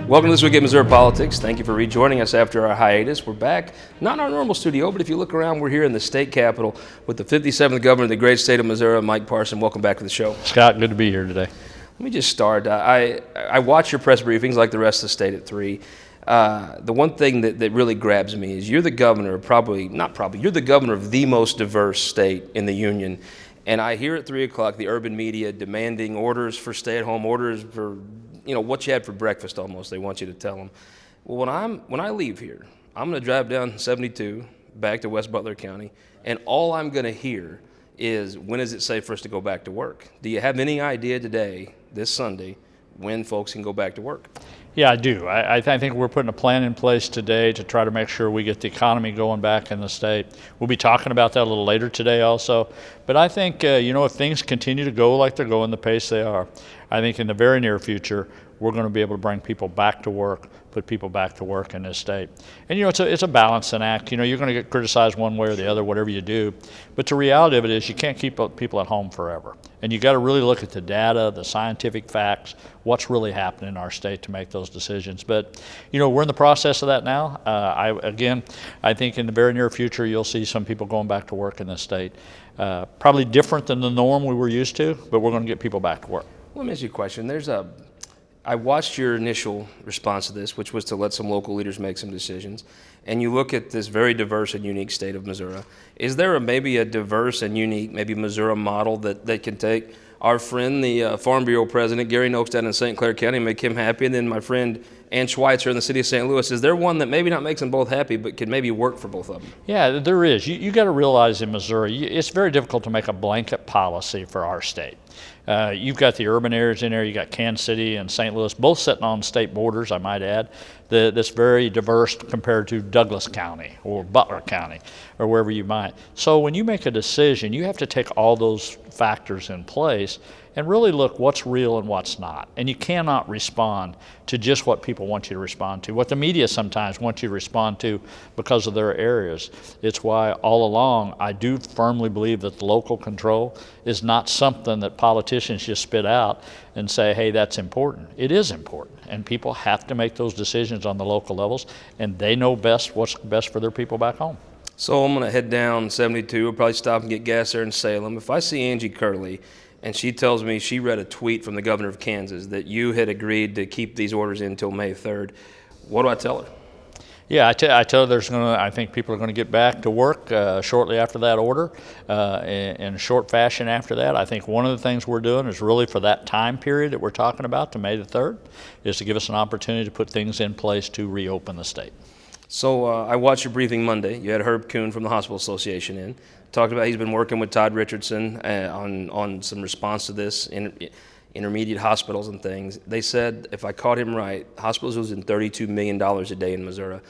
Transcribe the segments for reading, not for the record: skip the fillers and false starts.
Welcome to This Week in Missouri Politics. Thank you for rejoining us after our hiatus. We're back, not in our normal studio, but if you look around, we're here in the state capitol with the 57th governor of the great state of Missouri, Mike Parson. Welcome back to the show. Scott, good to be here today. Let me just start. I watch your press briefings like the rest of the state at 3. The one thing that really grabs me is you're the governor, you're the governor of the most diverse state in the union. And I hear at 3 o'clock the urban media demanding orders for stay-at-home orders for, what you had for breakfast almost. They want you to tell them. Well, when I leave here, I'm going to drive down 72 back to West Butler County, and all I'm going to hear is, when is it safe for us to go back to work? Do you have any idea today, this Sunday, when folks can go back to work? Yeah, I do. I think we're putting a plan in place today to try to make sure we get the economy going back in the state. We'll be talking about that a little later today also. But I think, if things continue to go like they're going, the pace they are, I think in the very near future, we're going to be able to bring people back to work, put people back to work in this state. And, it's a balancing act. You're going to get criticized one way or the other, whatever you do. But the reality of it is you can't keep people at home forever. And you got to really look at the data, the scientific facts, what's really happening in our state to make those decisions. But, we're in the process of that now. I think in the very near future, you'll see some people going back to work in this state. Probably different than the norm we were used to, but we're going to get people back to work. Let me ask you a question. I watched your initial response to this, which was to let some local leaders make some decisions. And you look at this very diverse and unique state of Missouri. Is there maybe a diverse and unique, maybe Missouri model that can take our friend, the Farm Bureau president, Gary Noakes down in St. Clair County, and make him happy? And then my friend Ann Schweitzer in the city of St. Louis. Is there one that maybe not makes them both happy, but can maybe work for both of them? Yeah, there is. You got to realize in Missouri, it's very difficult to make a blanket policy for our state. You've got the urban areas in there. You got Kansas City and St. Louis, both sitting on state borders, I might add. That's very diverse compared to Douglas County or Butler County or wherever you might. So when you make a decision, you have to take all those factors in place and really look what's real and what's not. And you cannot respond to just what people want you to respond to, what the media sometimes wants you to respond to because of their areas. It's why all along I do firmly believe that the local control is not something that politicians just spit out and say, hey, that's important. It is important, and people have to make those decisions on the local levels, and they know best what's best for their people back home. So I'm going to head down 72. We'll probably stop and get gas there in Salem. If I see Angie Curley and she tells me she read a tweet from the governor of Kansas that you had agreed to keep these orders in until May 3rd, what do I tell her? Yeah, I tell her I think people are going to get back to work shortly after that order, in a short fashion after that. I think one of the things we're doing is really for that time period that we're talking about, to May the 3rd, is to give us an opportunity to put things in place to reopen the state. So I watched your briefing Monday. You had Herb Kuhn from the Hospital Association in. Talked about he's been working with Todd Richardson on some response to this, intermediate hospitals and things. They said, if I caught him right, hospitals are losing $32 million a day in Missouri.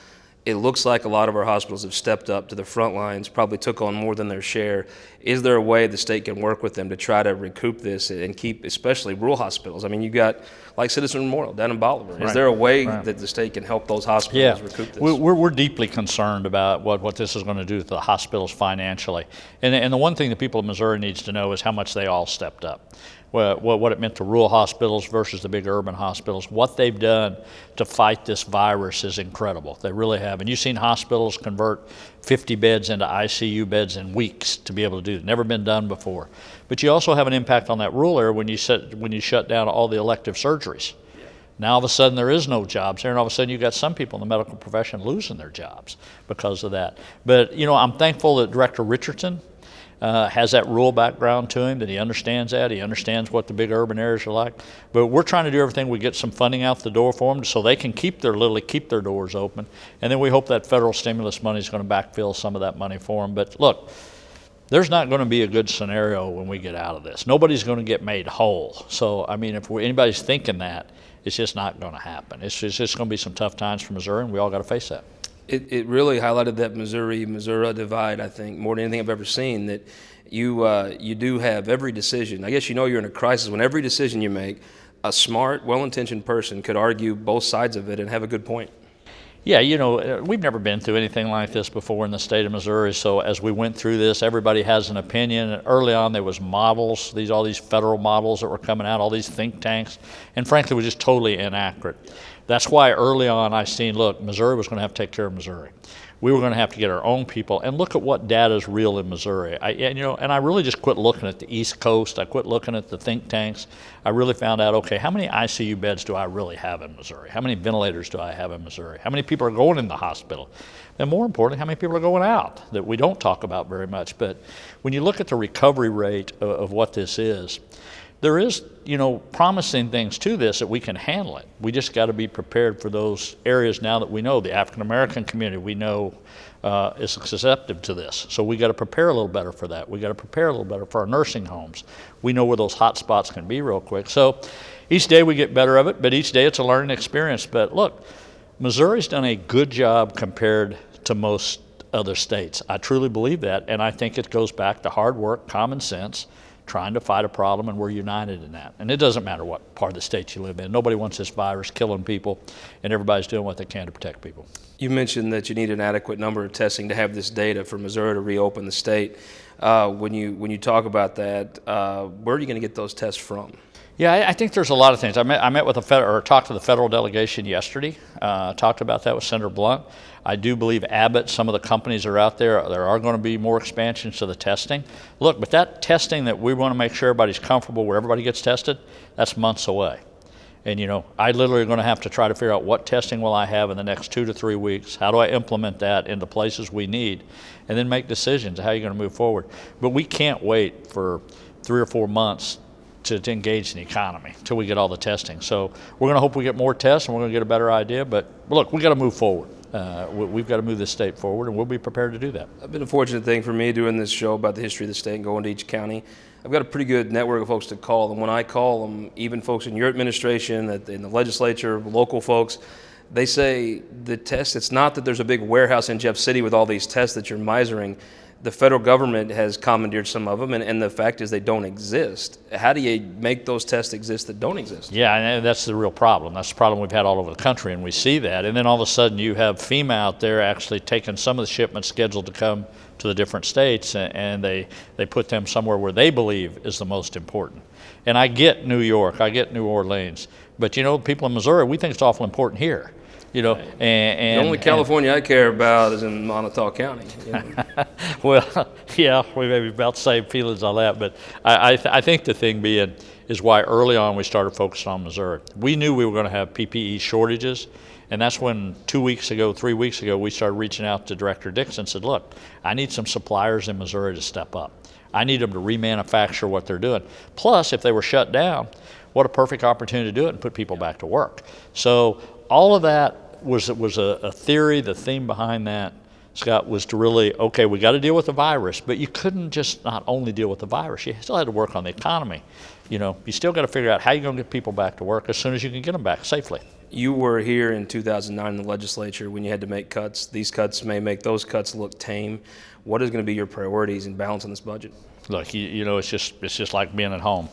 It looks like a lot of our hospitals have stepped up to the front lines, probably took on more than their share. Is there a way the state can work with them to try to recoup this and keep, especially rural hospitals? I mean, you got like Citizen Memorial down in Bolivar. Is there a way that the state can help those hospitals recoup this? We're deeply concerned about what this is going to do to the hospitals financially. And the one thing that people of Missouri needs to know is how much they all stepped up. What it meant to rural hospitals versus the big urban hospitals. What they've done to fight this virus is incredible. They really have. And you've seen hospitals convert 50 beds into ICU beds in weeks to be able to do it. Never been done before. But you also have an impact on that rural area when you shut down all the elective surgeries. Now all of a sudden there is no jobs there, and all of a sudden you've got some people in the medical profession losing their jobs because of that. But I'm thankful that Director Richardson has that rural background to him, that he understands that. He understands what the big urban areas are like. But we're trying to do everything. We get some funding out the door for them so they can keep their doors open. And then we hope that federal stimulus money is going to backfill some of that money for them. But look, there's not going to be a good scenario when we get out of this. Nobody's going to get made whole. So, I mean, if anybody's thinking that, it's just not going to happen. It's just going to be some tough times for Missouri, and we all got to face that. It really highlighted that Missouri divide, I think, more than anything I've ever seen, that you do have every decision. I guess you're in a crisis when every decision you make, a smart, well-intentioned person could argue both sides of it and have a good point. Yeah, we've never been through anything like this before in the state of Missouri. So as we went through this, everybody has an opinion. And early on, there was models, all these federal models that were coming out, all these think tanks, and frankly, were just totally inaccurate. That's why early on I seen, look, Missouri was going to have to take care of Missouri. We were going to have to get our own people and look at what data is real in Missouri. And I really just quit looking at the East Coast. I quit looking at the think tanks. I really found out, okay, how many ICU beds do I really have in Missouri? How many ventilators do I have in Missouri? How many people are going in the hospital? And more importantly, how many people are going out that we don't talk about very much? But when you look at the recovery rate of what this is, there is, promising things to this that we can handle it. We just got to be prepared for those areas now that we know the African American community we know is susceptible to this. So we got to prepare a little better for that. We got to prepare a little better for our nursing homes. We know where those hot spots can be real quick. So each day we get better of it, but each day it's a learning experience. But look, Missouri's done a good job compared to most other states. I truly believe that, and I think it goes back to hard work, common sense, trying to fight a problem, and we're united in that. And it doesn't matter what part of the state you live in. Nobody wants this virus killing people, and everybody's doing what they can to protect people. You mentioned that you need an adequate number of testing to have this data for Missouri to reopen the state. When you talk about that, where are you going to get those tests from? Yeah, I think there's a lot of things. I met with talked to the federal delegation yesterday. Talked about that with Senator Blunt. I do believe Abbott, some of the companies are out there. There are going to be more expansions to the testing. Look, but that testing that we want to make sure everybody's comfortable where everybody gets tested, that's months away. And I literally are going to have to try to figure out what testing will I have in the next 2 to 3 weeks. How do I implement that in the places we need, and then make decisions how you're going to move forward. But we can't wait for 3 or 4 months to engage in the economy until we get all the testing. So we're going to hope we get more tests and we're going to get a better idea. But look, we got to move forward. We've got to move this state forward, and we'll be prepared to do that. It's been a fortunate thing for me doing this show about the history of the state and going to each county. I've got a pretty good network of folks to call, and when I call them, even folks in your administration, in the legislature, local folks, they say the test, it's not that there's a big warehouse in Jeff City with all these tests that you're misering. The federal government has commandeered some of them, and the fact is they don't exist. How do you make those tests exist that don't exist? Yeah, and that's the real problem. That's the problem we've had all over the country, and we see that. And then all of a sudden you have FEMA out there actually taking some of the shipments scheduled to come to the different states, and they put them somewhere where they believe is the most important. And I get New York, I get New Orleans, but people in Missouri, we think it's awful important here. And the only California I care about is in Montauk County. Well, yeah, we may be about the same feelings on that, but I think the thing being is why early on we started focusing on Missouri. We knew we were going to have PPE shortages, and that's when 2 weeks ago, 3 weeks ago, we started reaching out to Director Dixon and said, look, I need some suppliers in Missouri to step up. I need them to remanufacture what they're doing. Plus, if they were shut down, what a perfect opportunity to do it and put people back to work. So all of that was a theory. The theme behind that, Scott, was to really, okay, we got to deal with the virus, but you couldn't just not only deal with the virus. You still had to work on the economy. You still got to figure out how you're going to get people back to work as soon as you can get them back safely. You were here in 2009 in the legislature when you had to make cuts. These cuts may make those cuts look tame. What is going to be your priorities in balancing this budget? Look, it's just like being at home.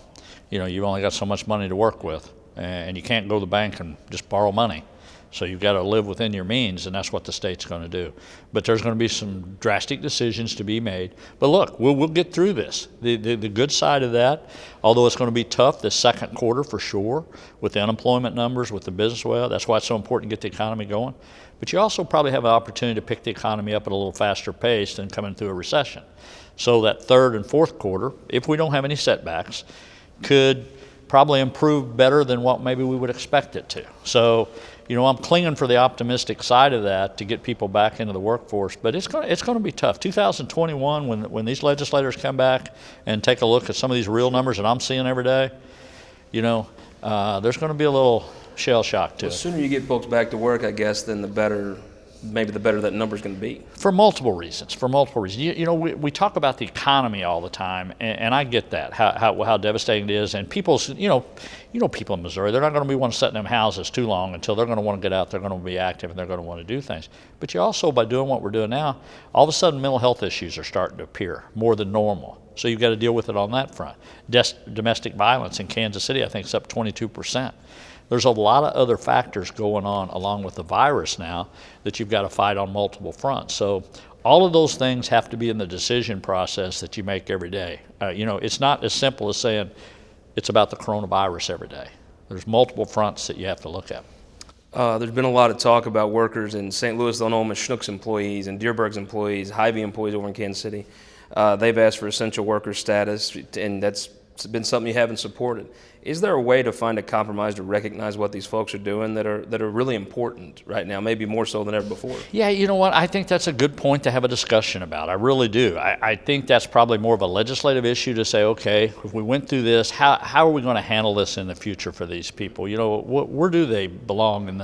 You've only got so much money to work with, and you can't go to the bank and just borrow money. So you've got to live within your means, and that's what the state's going to do. But there's going to be some drastic decisions to be made. But look, we'll get through this. The good side of that, although it's going to be tough the second quarter for sure, with the unemployment numbers, with the business, that's why it's so important to get the economy going. But you also probably have an opportunity to pick the economy up at a little faster pace than coming through a recession. So that third and fourth quarter, if we don't have any setbacks, could probably improve better than what maybe we would expect it to. So, I'm clinging for the optimistic side of that to get people back into the workforce, but it's going to be tough. 2021, when these legislators come back and take a look at some of these real numbers that I'm seeing every day, there's going to be a little shell shock to it. The sooner you get folks back to work, I guess, then the better that number's going to be. For multiple reasons. We talk about the economy all the time, and I get that, how devastating it is. And people in Missouri, they're not going to be one sitting in them houses too long until they're going to want to get out, they're going to be active, and they're going to want to do things. But you also, by doing what we're doing now, all of a sudden mental health issues are starting to appear more than normal. So you've got to deal with it on that front. Domestic violence in Kansas City, I think, is up 22%. There's a lot of other factors going on along with the virus now that you've got to fight on multiple fronts. So all of those things have to be in the decision process that you make every day. It's not as simple as saying it's about the coronavirus every day. There's multiple fronts that you have to look at. There's been a lot of talk about workers in St. Louis, Illinois, Schnucks employees and Dearborg's employees, Hy-Vee employees over in Kansas City. They've asked for essential worker status, and that's been something you haven't supported. Is there a way to find a compromise to recognize what these folks are doing that are really important right now, maybe more so than ever before? Yeah, you know what? I think that's a good point to have a discussion about. I really do. I think that's probably more of a legislative issue to say, okay, if we went through this, how are we going to handle this in the future for these people? Where do they belong in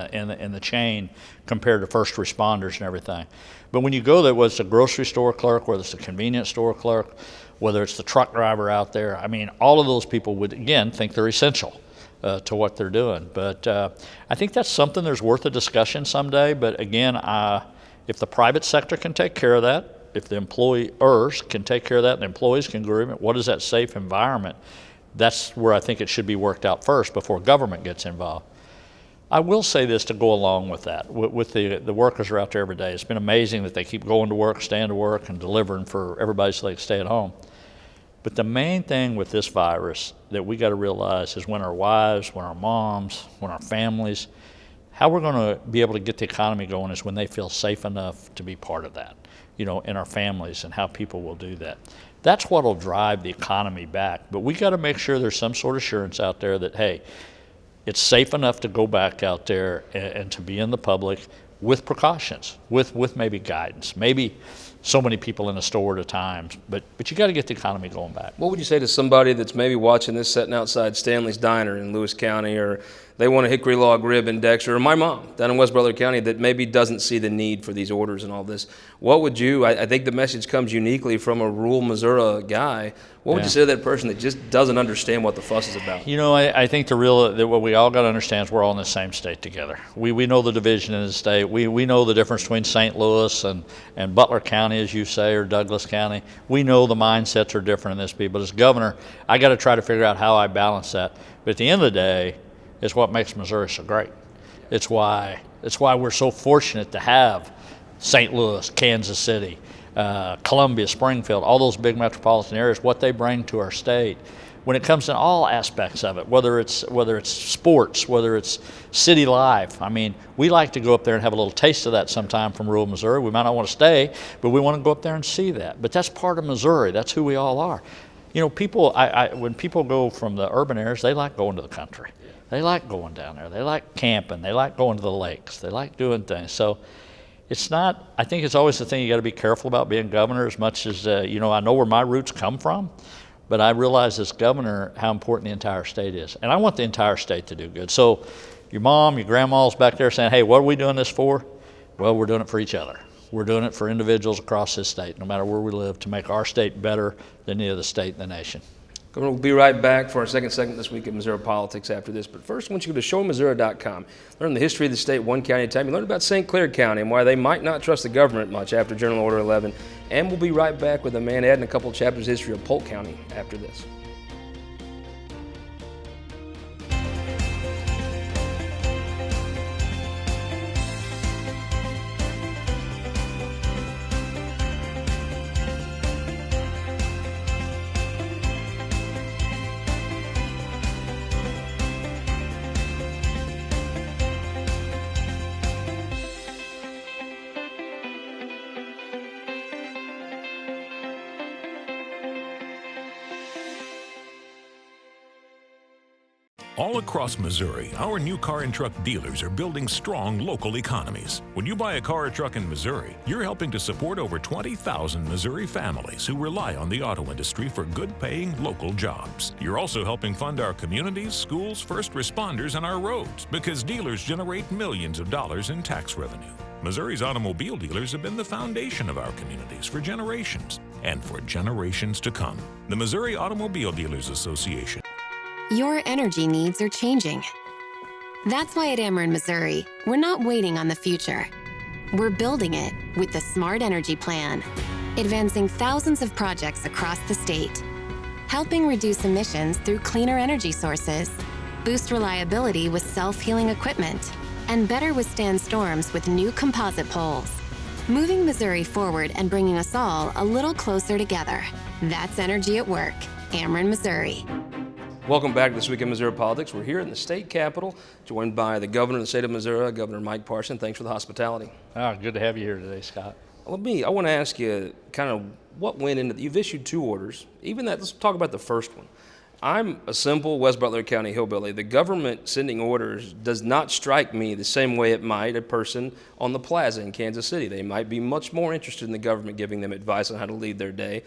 the chain compared to first responders and everything? But when you go there, whether it's a grocery store clerk, whether it's a convenience store clerk, whether it's the truck driver out there, I mean, all of those people would, again, think they're essential to what they're doing. But I think that's something there's worth a discussion someday. But again, if the private sector can take care of that, if the employers can take care of that and the employees can agree with it, what is that safe environment? That's where I think it should be worked out first before government gets involved. I will say this to go along with that, with the workers who are out there every day. It's been amazing that they keep going to work, staying to work, and delivering for everybody so they can stay at home. But the main thing with this virus that we got to realize is when our wives, when our moms, when our families, how we're going to be able to get the economy going is when they feel safe enough to be part of that, in our families, and how people will do that. That's what will drive the economy back. But we got to make sure there's some sort of assurance out there that, hey, it's safe enough to go back out there and to be in the public with precautions, with maybe guidance, maybe so many people in a store at a time, but you got to get the economy going back. What would you say to somebody that's maybe watching this sitting outside Stanley's Diner in Lewis County, or they want a hickory log rib in Dexter, or my mom down in West Butler County that maybe doesn't see the need for these orders and all this? What would you, I think the message comes uniquely from a rural Missouri guy, what would you say to that person that just doesn't understand what the fuss is about? I think what we all got to understand is we're all in the same state together. We know the division in the state. We know the difference between St. Louis and Butler County, as you say, or Douglas County. We know the mindsets are different in this people. But as governor, I got to try to figure out how I balance that. But at the end of the day, it's what makes Missouri so great. It's why we're so fortunate to have St. Louis, Kansas City, Columbia, Springfield, all those big metropolitan areas, what they bring to our state. When it comes to all aspects of it, whether it's sports, whether it's city life, I mean, we like to go up there and have a little taste of that sometime from rural Missouri. We might not want to stay, but we want to go up there and see that. But that's part of Missouri. That's who we all are. People, when people go from the urban areas, they like going to the country. They like going down there. They like camping. They like going to the lakes. They like doing things. So I think it's always the thing you got to be careful about being governor, as much as, I know where my roots come from, but I realize as governor how important the entire state is. And I want the entire state to do good. So your mom, your grandma's back there saying, hey, what are we doing this for? Well, we're doing it for each other. We're doing it for individuals across this state, no matter where we live, to make our state better than any other state in the nation. We'll be right back for our second segment this week of Missouri Politics after this. But first, I want you to go to showmissouri.com. Learn the history of the state one county at a time. You learn about St. Clair County and why they might not trust the government much after General Order 11. And we'll be right back with a man adding a couple of chapters of history of Polk County after this. All across Missouri, our new car and truck dealers are building strong local economies. When you buy a car or truck in Missouri, you're helping to support over 20,000 Missouri families who rely on the auto industry for good-paying local jobs. You're also helping fund our communities, schools, first responders, and our roads, because dealers generate millions of dollars in tax revenue. Missouri's automobile dealers have been the foundation of our communities for generations, and for generations to come. The Missouri Automobile Dealers Association. Your energy needs are changing. That's why at Ameren, Missouri, we're not waiting on the future. We're building it with the Smart Energy Plan, advancing thousands of projects across the state, helping reduce emissions through cleaner energy sources, boost reliability with self-healing equipment, and better withstand storms with new composite poles. Moving Missouri forward and bringing us all a little closer together. That's energy at work. Ameren, Missouri. Welcome back to This Week in Missouri Politics. We're here in the state capitol, joined by the governor of the state of Missouri, Governor Mike Parson. Thanks for the hospitality. Good to have you here today, Scott. I want to ask you kind of what went into, you've issued 2 orders. Even that, let's talk about the first one. I'm a simple West Butler County hillbilly. The government sending orders does not strike me the same way it might a person on the plaza in Kansas City. They might be much more interested in the government giving them advice on how to lead their day.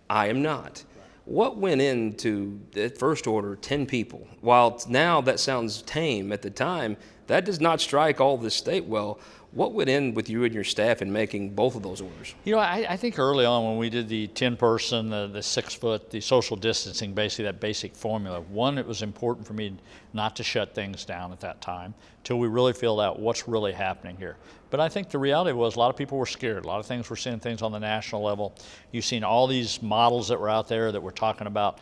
I am not. What went into the first order, 10 people? While now that sounds tame, at the time, that does not strike all the state well. What went in with you and your staff in making both of those orders? You know, I think early on when we did the 10-person, the 6-foot, the social distancing, basically that basic formula, one, it was important for me not to shut things down at that time till we really filled out what's really happening here. But I think the reality was a lot of people were scared. A lot of things were seeing things on the national level. You've seen all these models that were out there that were talking about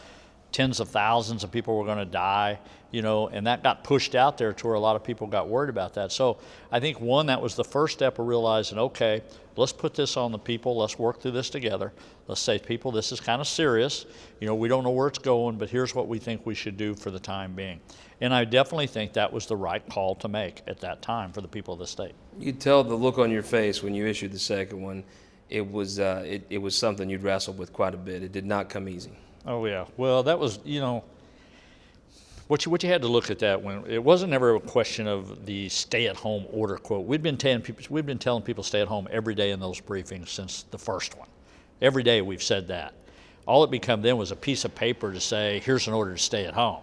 tens of thousands of people were going to die, you know, and that got pushed out there to where a lot of people got worried about that. So I think, one, that was the first step of realizing, okay, let's put this on the people. Let's work through this together. Let's say, people, this is kind of serious. You know, we don't know where it's going, but here's what we think we should do for the time being. And I definitely think that was the right call to make at that time for the people of the state. You tell the look on your face when you issued the second one. It was something you'd wrestled with quite a bit. It did not come easy. Oh yeah, well that was, you know, what you had to look at that when it wasn't ever a question of the stay-at-home order quote. We've been telling people stay at home every day in those briefings since the first one. Every day we've said that. All it became then was a piece of paper to say, here's an order to stay at home.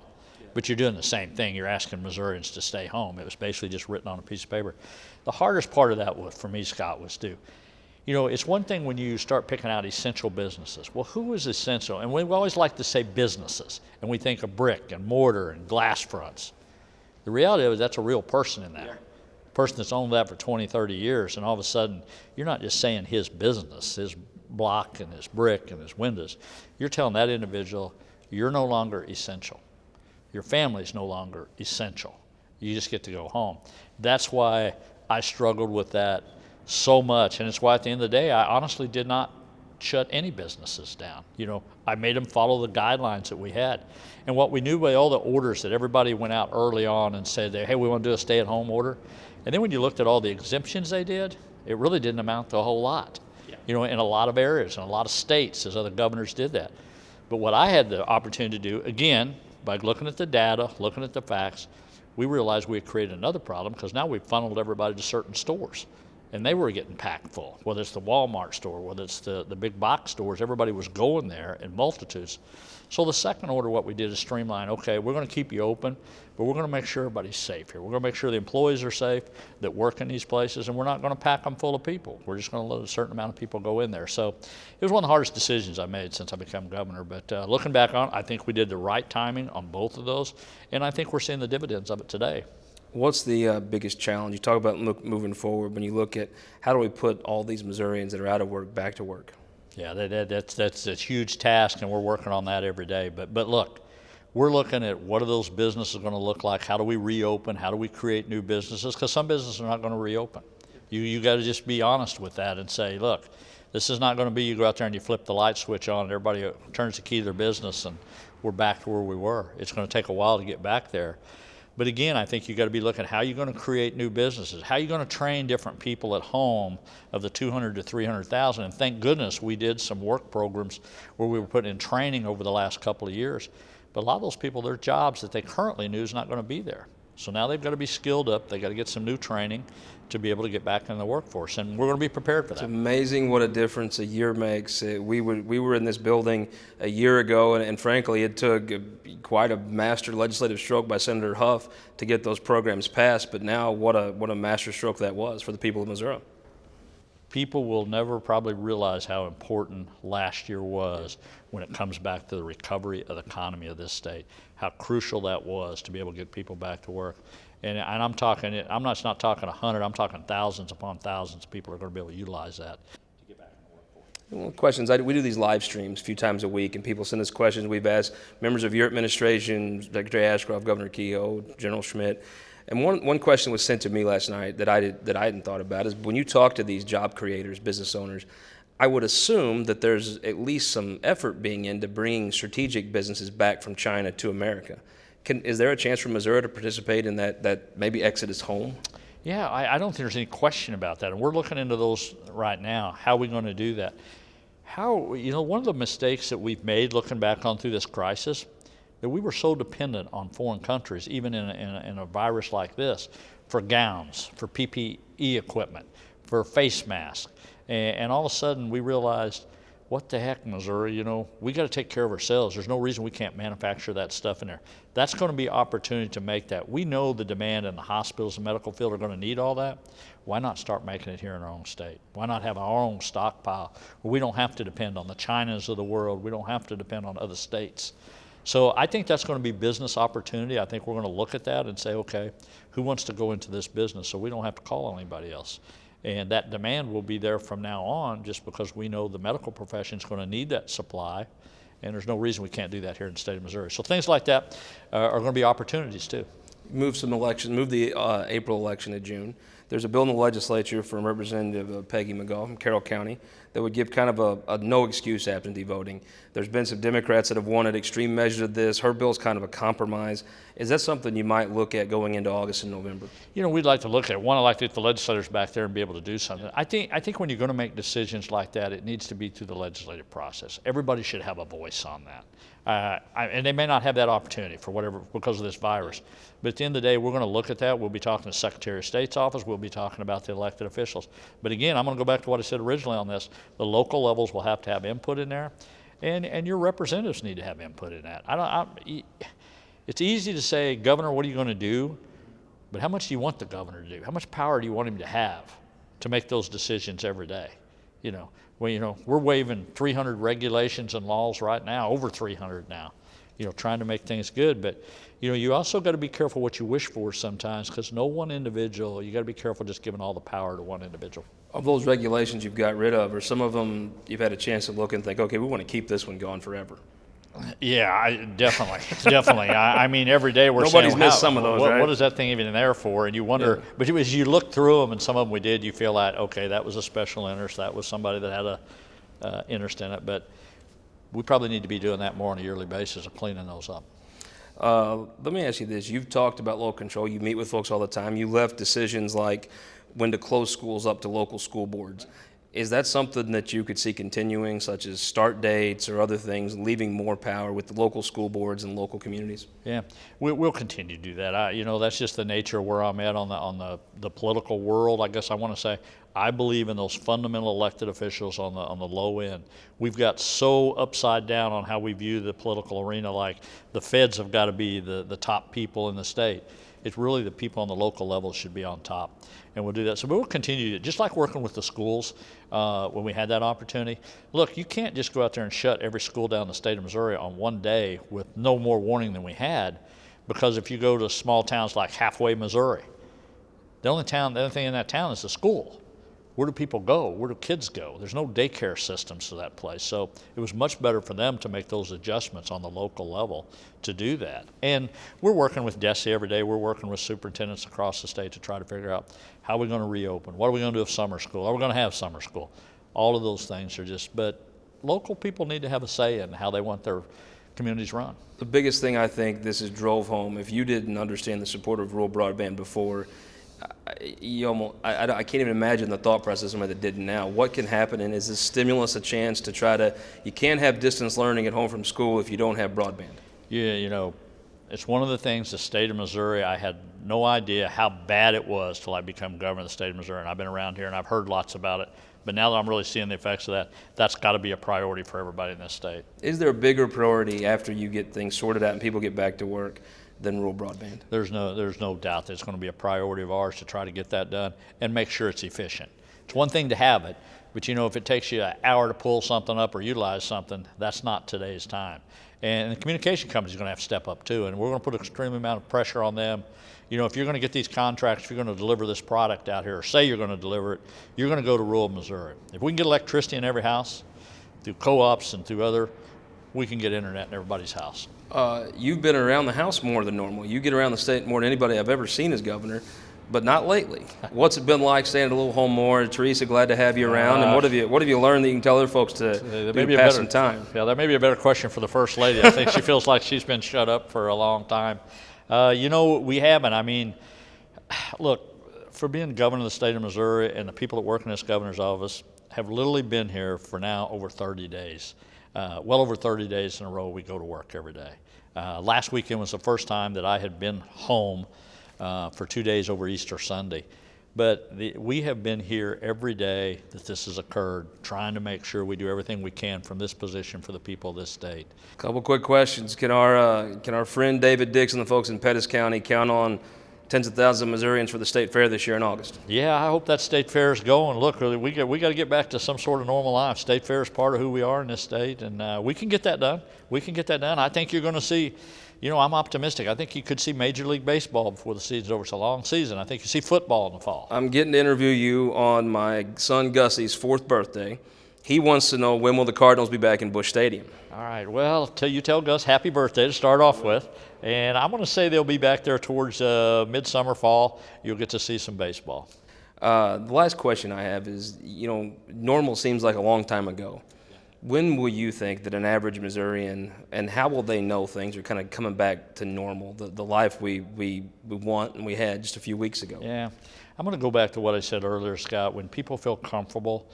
But you're doing the same thing. You're asking Missourians to stay home. It was basically just written on a piece of paper. The hardest part of that for me, Scott, was you know, it's one thing when you start picking out essential businesses. Well, who is essential? And we always like to say businesses, and we think of brick and mortar and glass fronts. The reality is that's a real person in there. A person that's owned that for 20, 30 years, and all of a sudden, you're not just saying his business, his block and his brick and his windows. You're telling that individual, you're no longer essential. Your family's no longer essential. You just get to go home. That's why I struggled with that so much, and it's why at the end of the day I honestly did not shut any businesses down. You know, I made them follow the guidelines that we had, and what we knew by all the orders that everybody went out early on and said, hey, we want to do a stay-at-home order, and then when you looked at all the exemptions they did, it really didn't amount to a whole lot. You know, in a lot of areas, in a lot of states, as other governors did that. But what I had the opportunity to do, again, by looking at the data, looking at the facts, we realized we had created another problem, because now we've funneled everybody to certain stores. And they were getting packed full, whether it's the Walmart store, whether it's the big box stores, everybody was going there in multitudes. So the second order, what we did is streamline, okay, we're going to keep you open, but we're going to make sure everybody's safe here. We're going to make sure the employees are safe that work in these places, and we're not going to pack them full of people. We're just going to let a certain amount of people go in there. So it was one of the hardest decisions I made since I became governor, but looking back on it, I think we did the right timing on both of those, and I think we're seeing the dividends of it today. What's the biggest challenge? You talk about moving forward when you look at how do we put all these Missourians that are out of work back to work? Yeah, that's a huge task, and we're working on that every day. But look, we're looking at what are those businesses going to look like? How do we reopen? How do we create new businesses? Because some businesses are not going to reopen. You got to just be honest with that and say, look, this is not going to be you go out there and you flip the light switch on and everybody turns the key to their business and we're back to where we were. It's going to take a while to get back there. But again, I think you got to be looking at how you're going to create new businesses, how you're going to train different people at home of the 200 to 300,000. And thank goodness we did some work programs where we were putting in training over the last couple of years. But a lot of those people, their jobs that they currently knew is not going to be there. So now they've got to be skilled up. They've got to get some new training to be able to get back in the workforce, and we're going to be prepared for that. It's amazing what a difference a year makes. We were in this building a year ago, and frankly, it took quite a master legislative stroke by Senator Huff to get those programs passed. But now, what a master stroke that was for the people of Missouri. People will never probably realize how important last year was when it comes back to the recovery of the economy of this state, how crucial that was to be able to get people back to work. And I'm not talking 100, I'm talking thousands upon thousands of people are going to be able to utilize that to get back in the workforce. Well, questions. We do these live streams a few times a week, and people send us questions. We've asked members of your administration, Secretary Ashcroft, Governor Kehoe, General Schmidt. And one question was sent to me last night that I hadn't thought about is when you talk to these job creators, business owners, I would assume that there's at least some effort being into bringing strategic businesses back from China to America. Is there a chance for Missouri to participate in that maybe exodus home? Yeah, I don't think there's any question about that. And we're looking into those right now. How are we going to do that? One of the mistakes that we've made looking back on through this crisis, that we were so dependent on foreign countries, even in a virus like this, for gowns, for PPE equipment, for face masks. And all of a sudden we realized, what the heck, Missouri, we got to take care of ourselves. There's no reason we can't manufacture that stuff in there. That's going to be opportunity to make that. We know the demand in the hospitals and medical field are going to need all that. Why not start making it here in our own state? Why not have our own stockpile where we don't have to depend on the Chinas of the world? We don't have to depend on other states. So I think that's going to be business opportunity. I think we're going to look at that and say, okay, who wants to go into this business so we don't have to call on anybody else? And that demand will be there from now on just because we know the medical profession is going to need that supply, and there's no reason we can't do that here in the state of Missouri. So things like that are going to be opportunities too. Move the April election to June. There's a bill in the legislature from Representative Peggy McGaugh from Carroll County that would give kind of a no excuse absentee voting. There's been some Democrats that have wanted extreme measures of this. Her bill's kind of a compromise. Is that something you might look at going into August and November? We'd like to look at it. One, I'd like to get the legislators back there and be able to do something. I think when you're going to make decisions like that, it needs to be through the legislative process. Everybody should have a voice on that. And they may not have that opportunity because of this virus. But at the end of the day, we're going to look at that. We'll be talking to the Secretary of State's office. We'll be talking about the elected officials. But again, I'm going to go back to what I said originally on this. The local levels will have to have input in there, and your representatives need to have input in that. It's easy to say, Governor, what are you going to do? But how much do you want the governor to do? How much power do you want him to have to make those decisions every day? We're waiving 300 regulations and laws right now, over 300 now, trying to make things good. But, you also got to be careful what you wish for sometimes, because no one individual, you got to be careful just giving all the power to one individual. Of those regulations you've got rid of, or some of them you've had a chance to look and think, okay, we want to keep this one going forever? Yeah, definitely. I mean, every day we're Nobody's saying, missed some of those, right? What is that thing even there for? And you wonder, yeah. But as you look through them, and some of them we did, you feel like, okay, that was a special interest. That was somebody that had a interest in it. But we probably need to be doing that more on a yearly basis of cleaning those up. Let me ask you this. You've talked about local control. You meet with folks all the time. You left decisions like when to close schools up to local school boards. Is that something that you could see continuing, such as start dates or other things, leaving more power with the local school boards and local communities? Yeah, we'll continue to do that. That's just the nature of where I'm at on the political world. I guess I want to say I believe in those fundamental elected officials on the low end. We've got so upside down on how we view the political arena, like the feds have got to be the top people in the state. It's really the people on the local level should be on top, and we'll do that. So we'll continue to, just like working with the schools when we had that opportunity. Look, you can't just go out there and shut every school down in the state of Missouri on one day with no more warning than we had, because if you go to small towns like halfway Missouri, the only thing in that town is the school. Where do people go? Where do kids go? There's no daycare systems to that place. So it was much better for them to make those adjustments on the local level to do that. And we're working with DESE every day. We're working with superintendents across the state to try to figure out how we're going to reopen. What are we going to do with summer school? Are we going to have summer school? All of those things are but local people need to have a say in how they want their communities run. The biggest thing I think this is drove home, if you didn't understand the support of rural broadband before, I can't even imagine the thought process of somebody that didn't now. What can happen, and is this stimulus a chance to you can't have distance learning at home from school if you don't have broadband? Yeah, it's one of the things, the state of Missouri, I had no idea how bad it was till I became governor of the state of Missouri, and I've been around here and I've heard lots about it. But now that I'm really seeing the effects of that, that's got to be a priority for everybody in this state. Is there a bigger priority after you get things sorted out and people get back to work than rural broadband? There's no doubt that it's going to be a priority of ours to try to get that done and make sure it's efficient. It's one thing to have it, but if it takes you an hour to pull something up or utilize something, that's not today's time. And the communication companies are going to have to step up too, and we're going to put an extreme amount of pressure on them. If you're going to get these contracts, if you're going to deliver this product out here, or say you're going to deliver it, you're going to go to rural Missouri. If we can get electricity in every house, through co-ops and through other, we can get internet in everybody's house. You've been around the House more than normal. You get around the state more than anybody I've ever seen as governor, but not lately. What's it been like staying at a little home more? Teresa, glad to have you around. And what have you learned that you can tell other folks to do pass some time? Yeah, that may be a better question for the First Lady. I think she feels like she's been shut up for a long time. We haven't. I mean, look, for being governor of the state of Missouri, and the people that work in this governor's office have literally been here for now over 30 days. Well over 30 days in a row we go to work every day. Last weekend was the first time that I had been home for 2 days over Easter Sunday. But we have been here every day that this has occurred, trying to make sure we do everything we can from this position for the people of this state. Couple quick questions. Can our friend David Dix and the folks in Pettis County count on tens of thousands of Missourians for the state fair this year in August? Yeah, I hope that state fair is going. Look, we got to get back to some sort of normal life. State fair is part of who we are in this state, and we can get that done. We can get that done. I think you're going to see, I'm optimistic. I think you could see Major League Baseball before the season's over. It's a long season. I think you see football in the fall. I'm getting to interview you on my son Gussie's 4th birthday. He wants to know, when will the Cardinals be back in Busch Stadium? All right, well, tell Gus happy birthday to start off with. And I'm going to say they'll be back there towards midsummer, fall. You'll get to see some baseball. The last question I have is, normal seems like a long time ago. When will you think that an average Missourian, and how will they know things are kind of coming back to normal, the life we want and we had just a few weeks ago? Yeah, I'm going to go back to what I said earlier, Scott. When people feel comfortable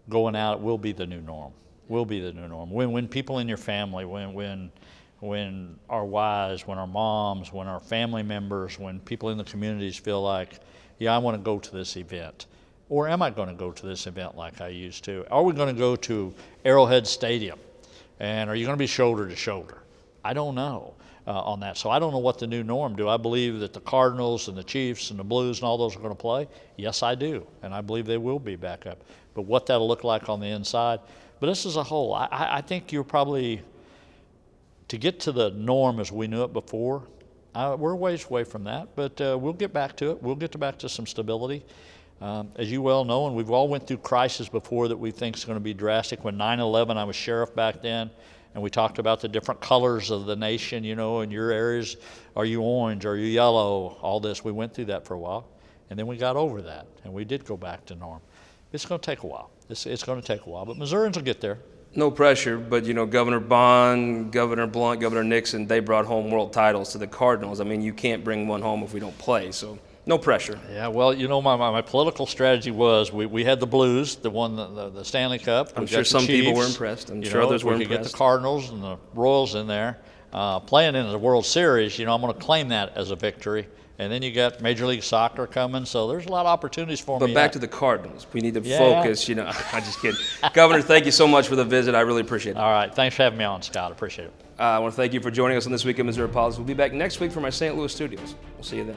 going out, it will be the new norm. Will be the new norm. When people in your family, when our wives, when our moms, when our family members, when people in the communities feel like, yeah, I want to go to this event. Or am I going to go to this event like I used to? Are we going to go to Arrowhead Stadium? And are you going to be shoulder to shoulder? I don't know on that. So I don't know what the new norm. Do I believe that the Cardinals and the Chiefs and the Blues and all those are going to play? Yes, I do. And I believe they will be back up. But what that'll look like on the inside. But this as a whole, I think you're probably, to get to the norm as we knew it before, we're a ways away from that, but we'll get back to it. We'll get back to some stability. As you well know, and we've all went through crisis before that we think is going to be drastic. When 9/11, I was sheriff back then, and we talked about the different colors of the nation, in your areas. Are you orange? Are you yellow? All this. We went through that for a while, and then we got over that, and we did go back to norm. It's going to take a while. It's going to take a while, but Missourians will get there. No pressure, but Governor Bond, Governor Blunt, Governor Nixon, they brought home world titles to the Cardinals. I mean, you can't bring one home if we don't play, so no pressure. Yeah, well, my political strategy was we had the Blues that won the Stanley Cup. I'm sure some people were impressed. I'm sure others were impressed. We could get the Cardinals and the Royals in there. Playing in the World Series, I'm going to claim that as a victory. And then you got Major League Soccer coming, so there's a lot of opportunities for me. But back to the Cardinals. We need to focus, I'm just kidding. Governor, thank you so much for the visit. I really appreciate it. All right. Thanks for having me on, Scott. I appreciate it. I want to thank you for joining us on This Week in Missouri Politics. We'll be back next week from our St. Louis studios. We'll see you then.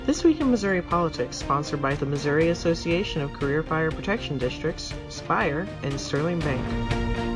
This Week in Missouri Politics, sponsored by the Missouri Association of Career Fire Protection Districts, SPIRE, and Sterling Bank.